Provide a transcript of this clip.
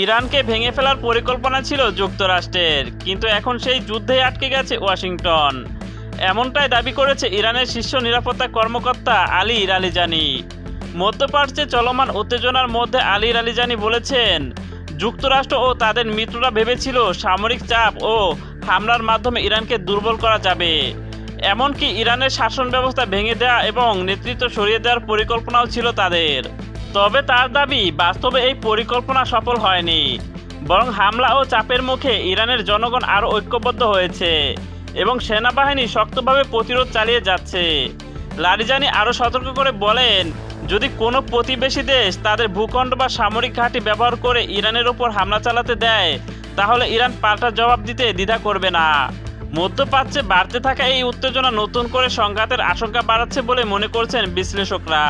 ইরানকে ভেঙে ফেলার পরিকল্পনা ছিল যুক্তরাষ্ট্রের, কিন্তু এখন সেই যুদ্ধেই আটকে গেছে ওয়াশিংটন। এমনটাই দাবি করেছে ইরানের শীর্ষ নিরাপত্তা কর্মকর্তা আলী রালিজানি। মধ্যপ্রাচ্যে চলমান উত্তেজনার মধ্যে আলী রালিজানি বলেছেন, যুক্তরাষ্ট্র ও তাদের মিত্ররা ভেবেছিল সামরিক চাপ ও হামলার মাধ্যমে ইরানকে দুর্বল করা যাবে। এমনকি ইরানের শাসন ব্যবস্থা ভেঙে দেওয়া এবং নেতৃত্ব সরিয়ে দেওয়ার পরিকল্পনাও ছিল তাদের। তবে তার দাবি, বাস্তবে এই পরিকল্পনা সফল হয়নি, বরং হামলা ও চাপের মুখে ইরানের জনগণ আরও ঐক্যবদ্ধ হয়েছে এবং সেনাবাহিনী শক্তভাবে প্রতিরোধ চালিয়ে যাচ্ছে। লারিজানি আরও সতর্ক করে বলেন, যদি কোনো প্রতিবেশী দেশ তাদের ভূখণ্ড বা সামরিক ঘাঁটি ব্যবহার করে ইরানের ওপর হামলা চালাতে দেয়, তাহলে ইরান পাল্টা জবাব দিতে দ্বিধা করবে না। মধ্যপ্রাচ্যে বাড়তে থাকা এই উত্তেজনা নতুন করে সংঘাতের আশঙ্কা বাড়াচ্ছে বলে মনে করছেন বিশ্লেষকরা।